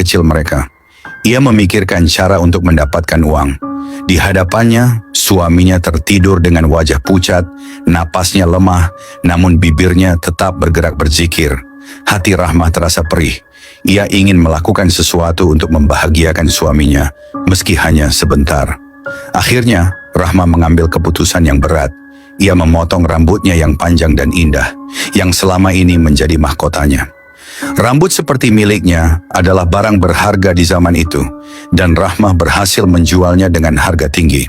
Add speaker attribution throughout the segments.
Speaker 1: kecil mereka. Ia memikirkan cara untuk mendapatkan uang. Di hadapannya, suaminya tertidur dengan wajah pucat, napasnya lemah, namun bibirnya tetap bergerak berzikir. Hati Rahmah terasa perih. Ia ingin melakukan sesuatu untuk membahagiakan suaminya, meski hanya sebentar. Akhirnya, Rahmah mengambil keputusan yang berat. Ia memotong rambutnya yang panjang dan indah, yang selama ini menjadi mahkotanya. Rambut seperti miliknya adalah barang berharga di zaman itu, dan Rahmah berhasil menjualnya dengan harga tinggi.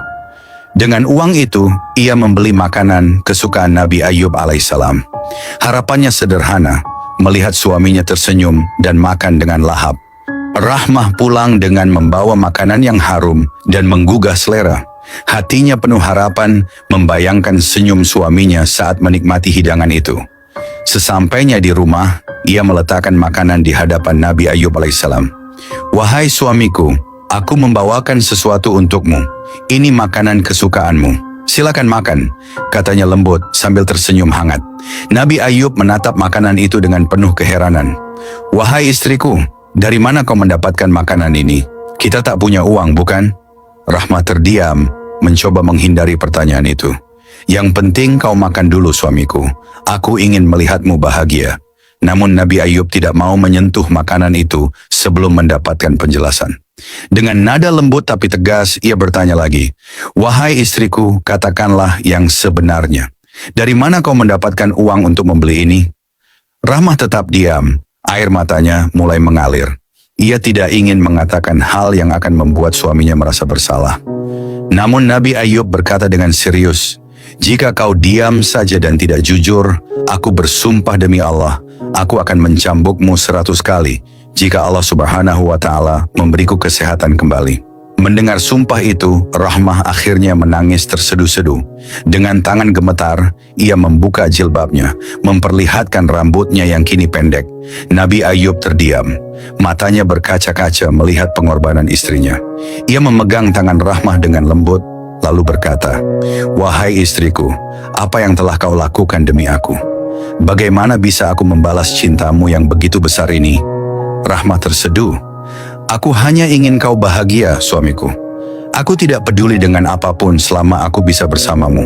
Speaker 1: Dengan uang itu, ia membeli makanan kesukaan Nabi Ayub alaihissalam. Harapannya sederhana, melihat suaminya tersenyum dan makan dengan lahap. Rahmah pulang dengan membawa makanan yang harum dan menggugah selera. Hatinya penuh harapan, membayangkan senyum suaminya saat menikmati hidangan itu. Sesampainya di rumah, ia meletakkan makanan di hadapan Nabi Ayub alaihissalam. "Wahai suamiku, aku membawakan sesuatu untukmu. Ini makanan kesukaanmu. Silakan makan," katanya lembut sambil tersenyum hangat. Nabi Ayub menatap makanan itu dengan penuh keheranan. "Wahai istriku, dari mana kau mendapatkan makanan ini? Kita tak punya uang, bukan?" Rahmah terdiam, mencoba menghindari pertanyaan itu. "Yang penting kau makan dulu, suamiku. Aku ingin melihatmu bahagia." Namun Nabi Ayub tidak mau menyentuh makanan itu sebelum mendapatkan penjelasan. Dengan nada lembut tapi tegas, ia bertanya lagi, "Wahai istriku, katakanlah yang sebenarnya. Dari mana kau mendapatkan uang untuk membeli ini?" Rahmah tetap diam, air matanya mulai mengalir. Ia tidak ingin mengatakan hal yang akan membuat suaminya merasa bersalah. Namun Nabi Ayub berkata dengan serius, "Jika kau diam saja dan tidak jujur, aku bersumpah demi Allah, aku akan mencambukmu 100 kali jika Allah Subhanahu wa Ta'ala memberiku kesehatan kembali." Mendengar sumpah itu, Rahmah akhirnya menangis terseduh-seduh. Dengan tangan gemetar, ia membuka jilbabnya, memperlihatkan rambutnya yang kini pendek. Nabi Ayub terdiam, matanya berkaca-kaca melihat pengorbanan istrinya. Ia memegang tangan Rahmah dengan lembut, lalu berkata, "Wahai istriku, apa yang telah kau lakukan demi aku? Bagaimana bisa aku membalas cintamu yang begitu besar ini?" Rahmah terseduh. "Aku hanya ingin kau bahagia, suamiku. Aku tidak peduli dengan apapun selama aku bisa bersamamu."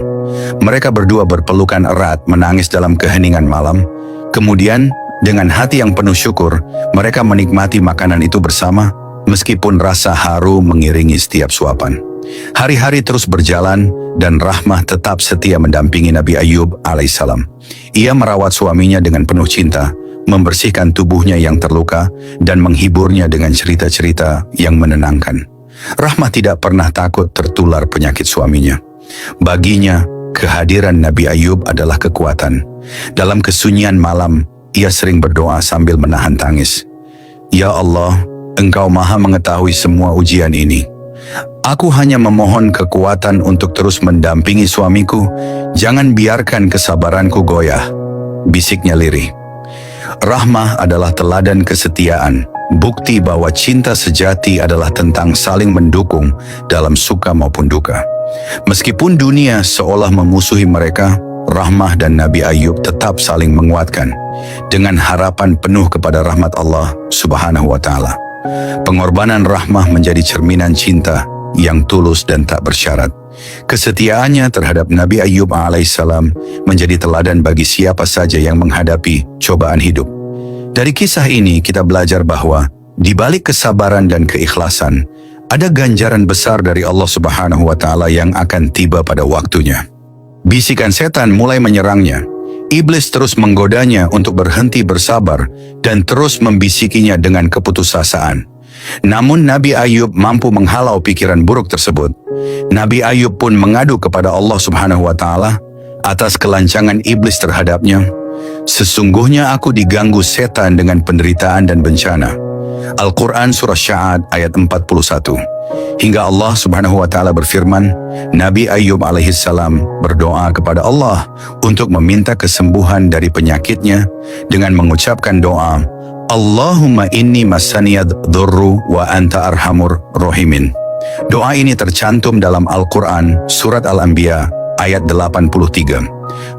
Speaker 1: Mereka berdua berpelukan erat menangis dalam keheningan malam. Kemudian, dengan hati yang penuh syukur, mereka menikmati makanan itu bersama, meskipun rasa haru mengiringi setiap suapan. Hari-hari terus berjalan, dan Rahmah tetap setia mendampingi Nabi Ayub alaihissalam. Ia merawat suaminya dengan penuh cinta, membersihkan tubuhnya yang terluka, dan menghiburnya dengan cerita-cerita yang menenangkan. Rahmah tidak pernah takut tertular penyakit suaminya. Baginya, kehadiran Nabi Ayub adalah kekuatan. Dalam kesunyian malam, ia sering berdoa sambil menahan tangis. "Ya Allah, Engkau Maha mengetahui semua ujian ini. Aku hanya memohon kekuatan untuk terus mendampingi suamiku. Jangan biarkan kesabaranku goyah," bisiknya lirih. Rahmah adalah teladan kesetiaan, bukti bahwa cinta sejati adalah tentang saling mendukung dalam suka maupun duka. Meskipun dunia seolah memusuhi mereka, Rahmah dan Nabi Ayub tetap saling menguatkan, dengan harapan penuh kepada rahmat Allah Subhanahu wa Ta'ala. Pengorbanan Rahmah menjadi cerminan cinta yang tulus dan tak bersyarat. Kesetiaannya terhadap Nabi Ayub alaihissalam menjadi teladan bagi siapa saja yang menghadapi cobaan hidup. Dari kisah ini kita belajar bahwa di balik kesabaran dan keikhlasan ada ganjaran besar dari Allah Subhanahu wa Ta'ala yang akan tiba pada waktunya. Bisikan setan mulai menyerangnya. Iblis terus menggodanya untuk berhenti bersabar dan terus membisikinya dengan keputusasaan. Namun Nabi Ayub mampu menghalau pikiran buruk tersebut. Nabi Ayub pun mengadu kepada Allah Subhanahu wa Ta'ala atas kelancangan iblis terhadapnya. "Sesungguhnya aku diganggu setan dengan penderitaan dan bencana." Al-Quran Surah Sya'ad ayat 41. Hingga Allah Subhanahu wa Ta'ala berfirman, Nabi Ayub alaihissalam berdoa kepada Allah untuk meminta kesembuhan dari penyakitnya dengan mengucapkan doa, "Allahumma inni masaniyad dhurru wa anta arhamur rahimin." Doa ini tercantum dalam Al-Quran Surat Al-Anbiya ayat 83.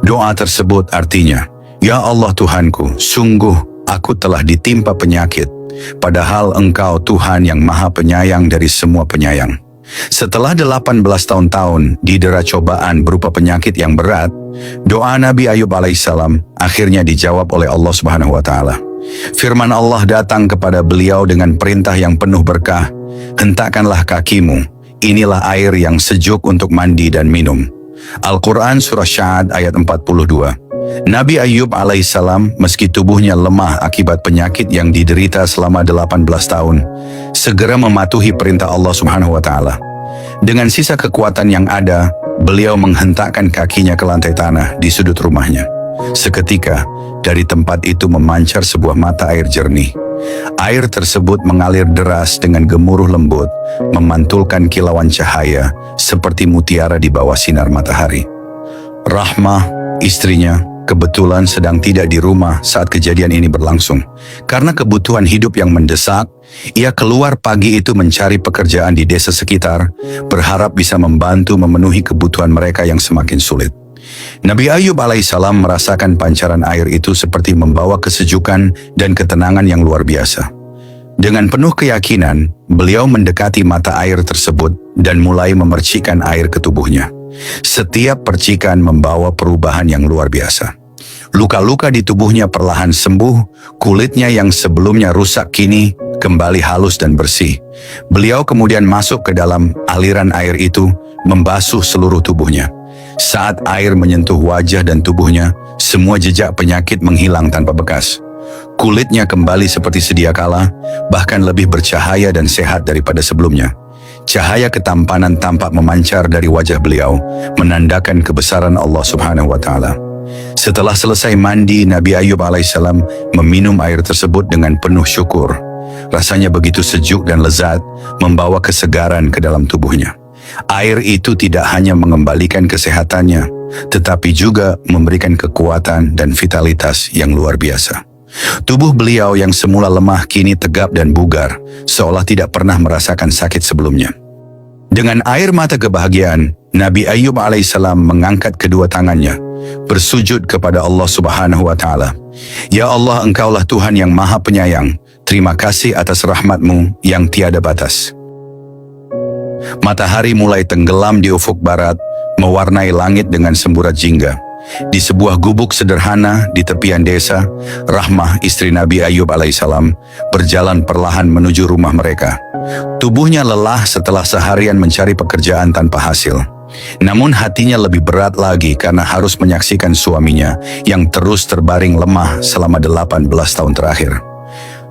Speaker 1: Doa tersebut artinya, "Ya Allah Tuhanku, sungguh aku telah ditimpa penyakit, Padahal engkau Tuhan yang maha penyayang dari semua penyayang. Setelah 18 tahun-tahun didera cobaan berupa penyakit yang berat, doa Nabi Ayub alaihissalam akhirnya dijawab oleh Allah Subhanahu wa taala. Firman Allah datang kepada beliau dengan perintah yang penuh berkah, "Hentakkanlah kakimu, inilah air yang sejuk untuk mandi dan minum." Al-Quran Surah Sya'ad ayat 42. Nabi Ayub alaihissalam meski tubuhnya lemah akibat penyakit yang diderita selama 18 tahun, segera mematuhi perintah Allah Subhanahu wa taala. Dengan sisa kekuatan yang ada, beliau menghentakkan kakinya ke lantai tanah di sudut rumahnya. Seketika, dari tempat itu memancar sebuah mata air jernih. Air tersebut mengalir deras dengan gemuruh lembut, memantulkan kilauan cahaya seperti mutiara di bawah sinar matahari. Rahmah, istrinya, kebetulan sedang tidak di rumah saat kejadian ini berlangsung. Karena kebutuhan hidup yang mendesak, ia keluar pagi itu mencari pekerjaan di desa sekitar, berharap bisa membantu memenuhi kebutuhan mereka yang semakin sulit. Nabi Ayub alaihissalam merasakan pancaran air itu seperti membawa kesejukan dan ketenangan yang luar biasa. Dengan penuh keyakinan, beliau mendekati mata air tersebut dan mulai memercikkan air ke tubuhnya. Setiap percikan membawa perubahan yang luar biasa. Luka-luka di tubuhnya perlahan sembuh, kulitnya yang sebelumnya rusak kini kembali halus dan bersih. Beliau kemudian masuk ke dalam aliran air itu, membasuh seluruh tubuhnya. Saat air menyentuh wajah dan tubuhnya, semua jejak penyakit menghilang tanpa bekas. Kulitnya kembali seperti sedia kala, bahkan lebih bercahaya dan sehat daripada sebelumnya. Cahaya ketampanan tampak memancar dari wajah beliau, menandakan kebesaran Allah Subhanahu wa taala. Setelah selesai mandi, Nabi Ayub alaihissalam meminum air tersebut dengan penuh syukur. Rasanya begitu sejuk dan lezat, membawa kesegaran ke dalam tubuhnya. Air itu tidak hanya mengembalikan kesehatannya, tetapi juga memberikan kekuatan dan vitalitas yang luar biasa. Tubuh beliau yang semula lemah kini tegap dan bugar, seolah tidak pernah merasakan sakit sebelumnya. Dengan air mata kebahagiaan, Nabi Ayub alaihissalam mengangkat kedua tangannya, bersujud kepada Allah Subhanahu wa taala. Ya Allah, Engkaulah Tuhan yang maha penyayang. Terima kasih atas rahmat-Mu yang tiada batas. Matahari mulai tenggelam di ufuk barat, mewarnai langit dengan semburat jingga. Di sebuah gubuk sederhana di tepian desa, Rahmah, istri Nabi Ayub alaihissalam, berjalan perlahan menuju rumah mereka. Tubuhnya lelah setelah seharian mencari pekerjaan tanpa hasil. Namun hatinya lebih berat lagi karena harus menyaksikan suaminya yang terus terbaring lemah selama 18 tahun terakhir.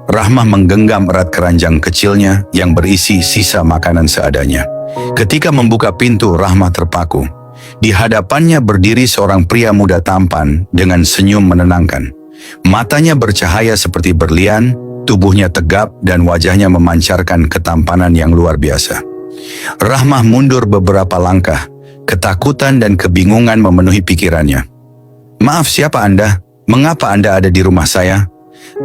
Speaker 1: Rahmah menggenggam erat keranjang kecilnya yang berisi sisa makanan seadanya. Ketika membuka pintu, Rahmah terpaku. Di hadapannya berdiri seorang pria muda tampan dengan senyum menenangkan. Matanya bercahaya seperti berlian, tubuhnya tegap dan wajahnya memancarkan ketampanan yang luar biasa. Rahmah mundur beberapa langkah, ketakutan dan kebingungan memenuhi pikirannya. "Maaf, siapa Anda? Mengapa Anda ada di rumah saya?"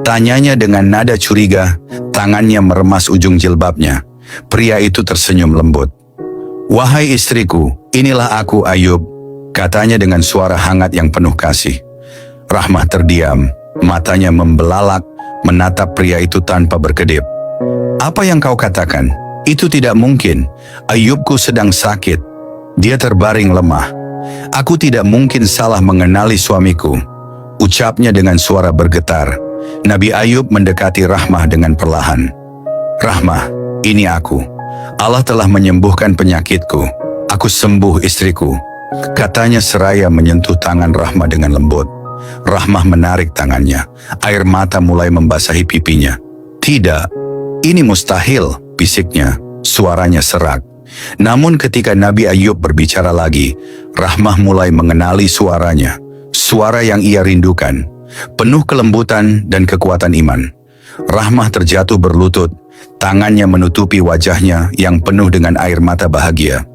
Speaker 1: Tanyanya dengan nada curiga, tangannya meremas ujung jilbabnya. Pria itu tersenyum lembut. "Wahai istriku, inilah aku Ayub," katanya dengan suara hangat yang penuh kasih. Rahmah terdiam, matanya membelalak, menatap pria itu tanpa berkedip. "Apa yang kau katakan? Itu tidak mungkin. Ayubku sedang sakit. Dia terbaring lemah. Aku tidak mungkin salah mengenali suamiku," ucapnya dengan suara bergetar. Nabi Ayub mendekati Rahmah dengan perlahan. "Rahmah, ini aku. Allah telah menyembuhkan penyakitku. Aku sembuh, istriku," katanya seraya menyentuh tangan Rahmah dengan lembut. Rahmah menarik tangannya. Air mata mulai membasahi pipinya. "Tidak, ini mustahil," bisiknya. Suaranya serak. Namun ketika Nabi Ayub berbicara lagi, Rahmah mulai mengenali suaranya. Suara yang ia rindukan, penuh kelembutan dan kekuatan iman. Rahmah terjatuh berlutut, tangannya menutupi wajahnya yang penuh dengan air mata bahagia.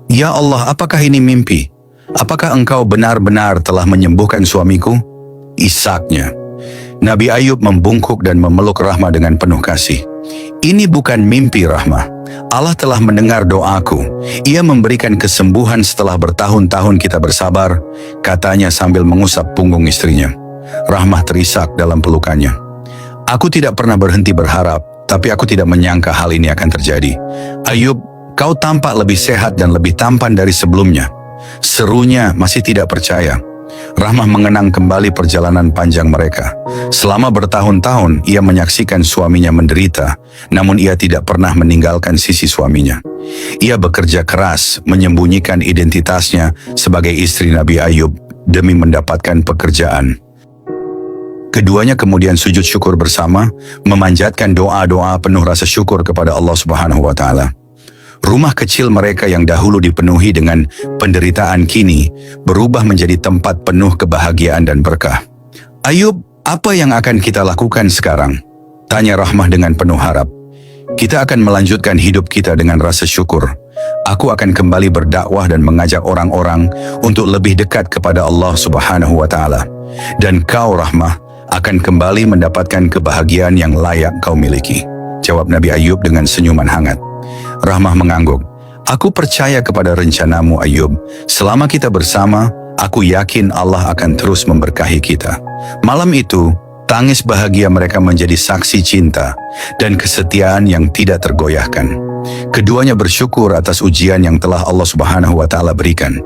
Speaker 1: "Ya Allah, apakah ini mimpi? Apakah Engkau benar-benar telah menyembuhkan suamiku?" Isaknya. Nabi Ayub membungkuk dan memeluk Rahmah dengan penuh kasih. "Ini bukan mimpi, Rahmah. Allah telah mendengar doaku. Ia memberikan kesembuhan setelah bertahun-tahun kita bersabar," katanya sambil mengusap punggung istrinya. Rahmah terisak dalam pelukannya. Aku tidak pernah berhenti berharap, tapi aku tidak menyangka hal ini akan terjadi. Ayub, kau tampak lebih sehat dan lebih tampan dari sebelumnya. Serunya masih tidak percaya. Rahmah mengenang kembali perjalanan panjang mereka. Selama bertahun-tahun ia menyaksikan suaminya menderita, namun ia tidak pernah meninggalkan sisi suaminya. Ia bekerja keras menyembunyikan identitasnya sebagai istri Nabi Ayub demi mendapatkan pekerjaan. Keduanya kemudian sujud syukur bersama, memanjatkan doa-doa penuh rasa syukur kepada Allah Subhanahu wa Ta'ala. Rumah kecil mereka yang dahulu dipenuhi dengan penderitaan kini berubah menjadi tempat penuh kebahagiaan dan berkah. Ayub, apa yang akan kita lakukan sekarang? Tanya Rahmah dengan penuh harap. Kita akan melanjutkan hidup kita dengan rasa syukur. Aku akan kembali berdakwah dan mengajak orang-orang untuk lebih dekat kepada Allah Subhanahu wa Ta'ala. Dan kau, Rahmah, akan kembali mendapatkan kebahagiaan yang layak kau miliki. Jawab Nabi Ayub dengan senyuman hangat. Rahmah mengangguk. Aku percaya kepada rencanamu, Ayub. Selama kita bersama, aku yakin Allah akan terus memberkahi kita. Malam itu, tangis bahagia mereka menjadi saksi cinta dan kesetiaan yang tidak tergoyahkan. Keduanya bersyukur atas ujian yang telah Allah Subhanahu wa Ta'ala berikan.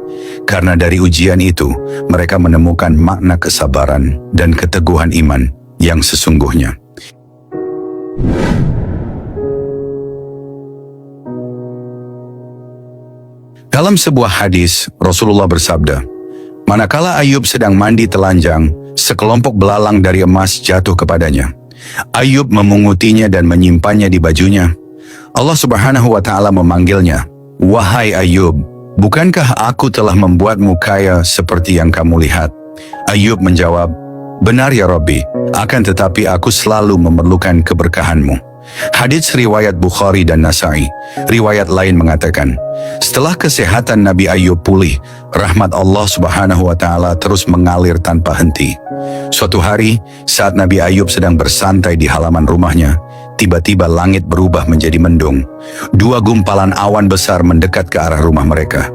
Speaker 1: Karena dari ujian itu, mereka menemukan makna kesabaran dan keteguhan iman yang sesungguhnya. Dalam sebuah hadis, Rasulullah bersabda, manakala Ayub sedang mandi telanjang, sekelompok belalang dari emas jatuh kepadanya. Ayub memungutinya dan menyimpannya di bajunya. Allah Subhanahu wa Ta'ala memanggilnya, wahai Ayub, bukankah aku telah membuatmu kaya seperti yang kamu lihat? Ayub menjawab, benar ya Rabbi, akan tetapi aku selalu memerlukan keberkahanmu. Hadits riwayat Bukhari dan Nasai. Riwayat lain mengatakan, setelah kesehatan Nabi Ayub pulih, rahmat Allah Subhanahu wa Ta'ala terus mengalir tanpa henti. Suatu hari, saat Nabi Ayub sedang bersantai di halaman rumahnya, tiba-tiba langit berubah menjadi mendung. Dua gumpalan awan besar mendekat ke arah rumah mereka.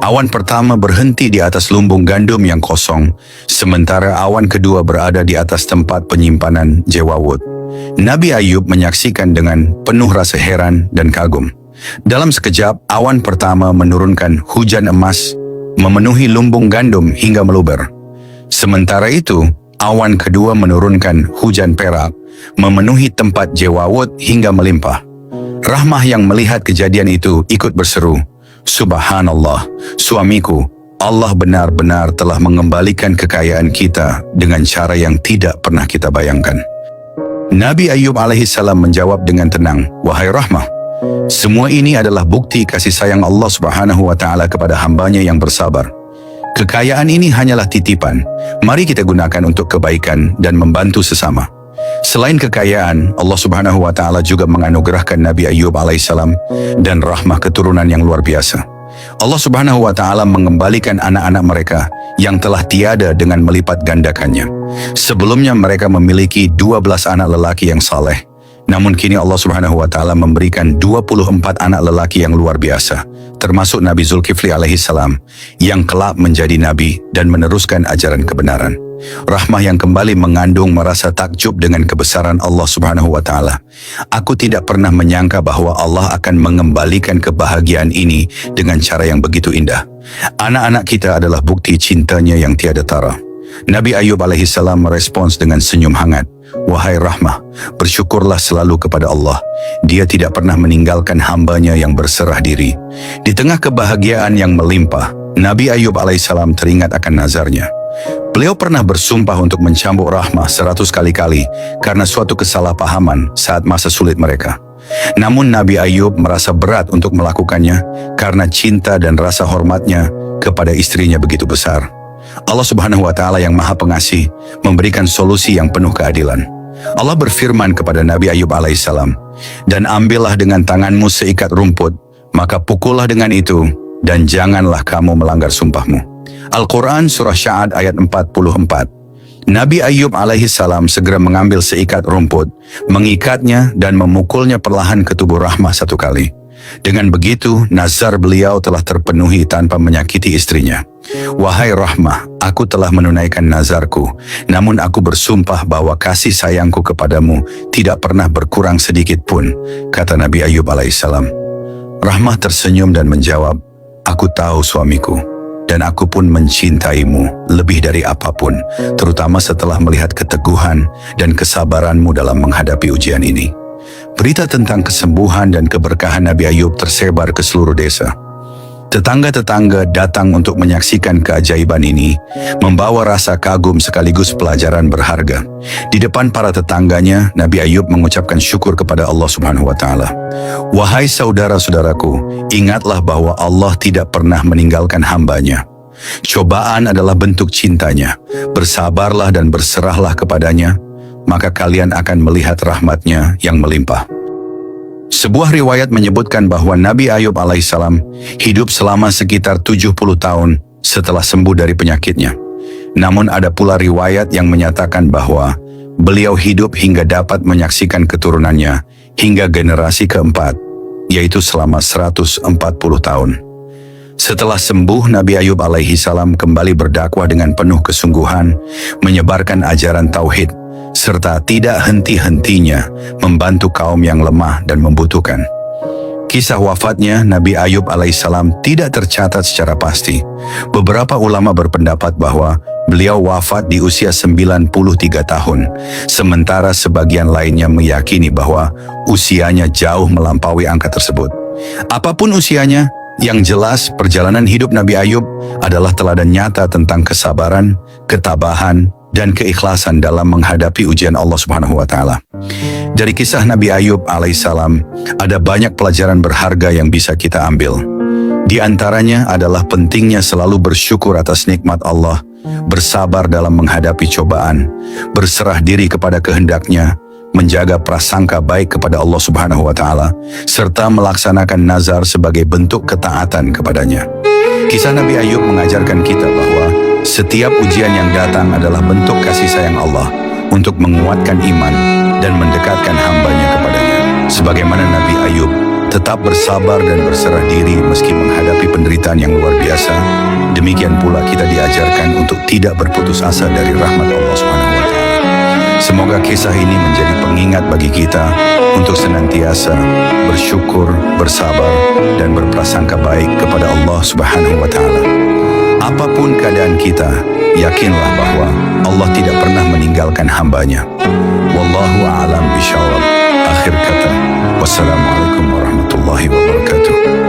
Speaker 1: Awan pertama berhenti di atas lumbung gandum yang kosong, sementara awan kedua berada di atas tempat penyimpanan jewawut. Nabi Ayub menyaksikan dengan penuh rasa heran dan kagum. Dalam sekejap, awan pertama menurunkan hujan emas, memenuhi lumbung gandum hingga meluber. Sementara itu, awan kedua menurunkan hujan perak, memenuhi tempat jewawut hingga melimpah. Rahmah yang melihat kejadian itu ikut berseru, Subhanallah, suamiku, Allah benar-benar telah mengembalikan kekayaan kita dengan cara yang tidak pernah kita bayangkan. Nabi Ayub alaihissalam menjawab dengan tenang, wahai Rahmah, semua ini adalah bukti kasih sayang Allah Subhanahu wa Ta'ala kepada hambanya yang bersabar. Kekayaan ini hanyalah titipan. Mari kita gunakan untuk kebaikan dan membantu sesama. Selain kekayaan, Allah Subhanahu wa Ta'ala juga menganugerahkan Nabi Ayub alaihissalam dan rahmah keturunan yang luar biasa. Allah Subhanahu wa Ta'ala mengembalikan anak-anak mereka yang telah tiada dengan melipat gandakannya. Sebelumnya mereka memiliki 12 anak lelaki yang saleh. Namun kini Allah Subhanahu wa Ta'ala memberikan 24 anak lelaki yang luar biasa, termasuk Nabi Zulkifli alaihissalam yang kelak menjadi nabi dan meneruskan ajaran kebenaran. Rahmah yang kembali mengandung merasa takjub dengan kebesaran Allah Subhanahu wa Ta'ala. Aku tidak pernah menyangka bahwa Allah akan mengembalikan kebahagiaan ini dengan cara yang begitu indah. Anak-anak kita adalah bukti cintanya yang tiada tara. Nabi Ayub alaihissalam merespons dengan senyum hangat. Wahai Rahmah, bersyukurlah selalu kepada Allah. Dia tidak pernah meninggalkan hambanya yang berserah diri. Di tengah kebahagiaan yang melimpah, Nabi Ayub alaihissalam teringat akan nazarnya. Beliau pernah bersumpah untuk mencambuk Rahmah 100 kali-kali karena suatu kesalahpahaman saat masa sulit mereka. Namun Nabi Ayub merasa berat untuk melakukannya karena cinta dan rasa hormatnya kepada istrinya begitu besar. Allah Subhanahu wa Ta'ala yang Maha Pengasih memberikan solusi yang penuh keadilan. Allah berfirman kepada Nabi Ayub alaihissalam, dan ambillah dengan tanganmu seikat rumput, maka pukullah dengan itu, dan janganlah kamu melanggar sumpahmu. Al-Quran Surah Sya'ad ayat 44. Nabi Ayub alaihissalam segera mengambil seikat rumput, mengikatnya dan memukulnya perlahan ke tubuh Rahmah 1 kali. Dengan begitu, nazar beliau telah terpenuhi tanpa menyakiti istrinya. Wahai Rahmah, aku telah menunaikan nazarku, namun aku bersumpah bahwa kasih sayangku kepadamu tidak pernah berkurang sedikit pun, kata Nabi Ayub alaihissalam. Rahmah tersenyum dan menjawab, aku tahu suamiku, dan aku pun mencintaimu lebih dari apapun, terutama setelah melihat keteguhan dan kesabaranmu dalam menghadapi ujian ini. Berita tentang kesembuhan dan keberkahan Nabi Ayub tersebar ke seluruh desa. Tetangga-tetangga datang untuk menyaksikan keajaiban ini, membawa rasa kagum sekaligus pelajaran berharga. Di depan para tetangganya, Nabi Ayub mengucapkan syukur kepada Allah Subhanahu wa Ta'ala. Wahai saudara-saudaraku, ingatlah bahwa Allah tidak pernah meninggalkan hambanya. Cobaan adalah bentuk cintanya. Bersabarlah dan berserahlah kepadanya, maka kalian akan melihat rahmatnya yang melimpah. Sebuah riwayat menyebutkan bahwa Nabi Ayub alaihissalam hidup selama sekitar 70 tahun setelah sembuh dari penyakitnya. Namun ada pula riwayat yang menyatakan bahwa beliau hidup hingga dapat menyaksikan keturunannya hingga generasi keempat, yaitu selama 140 tahun. Setelah sembuh, Nabi Ayub alaihissalam kembali berdakwah dengan penuh kesungguhan, menyebarkan ajaran tauhid, serta tidak henti-hentinya membantu kaum yang lemah dan membutuhkan. Kisah wafatnya Nabi Ayub alaihissalam tidak tercatat secara pasti. Beberapa ulama berpendapat bahwa beliau wafat di usia 93 tahun, sementara sebagian lainnya meyakini bahwa usianya jauh melampaui angka tersebut. Apapun usianya, yang jelas perjalanan hidup Nabi Ayub adalah teladan nyata tentang kesabaran, ketabahan, dan keikhlasan dalam menghadapi ujian Allah Subhanahu wa Ta'ala. Dari kisah Nabi Ayub alaihissalam, ada banyak pelajaran berharga yang bisa kita ambil. Di antaranya adalah pentingnya selalu bersyukur atas nikmat Allah, bersabar dalam menghadapi cobaan, berserah diri kepada kehendaknya, menjaga prasangka baik kepada Allah Subhanahu wa Ta'ala, serta melaksanakan nazar sebagai bentuk ketaatan kepadanya. Kisah Nabi Ayub mengajarkan kita bahwa setiap ujian yang datang adalah bentuk kasih sayang Allah untuk menguatkan iman dan mendekatkan hambanya kepadanya. Sebagaimana Nabi Ayub tetap bersabar dan berserah diri meski menghadapi penderitaan yang luar biasa, demikian pula kita diajarkan untuk tidak berputus asa dari rahmat Allah Subhanahu wa Ta'ala. Semoga kisah ini menjadi pengingat bagi kita untuk senantiasa bersyukur, bersabar, dan berprasangka baik kepada Allah Subhanahu wa Ta'ala. Apapun keadaan kita, yakinlah bahwa Allah tidak pernah meninggalkan hambanya. Wallahu a'lam bishawab. Akhir kata, wassalamualaikum warahmatullahi wabarakatuh.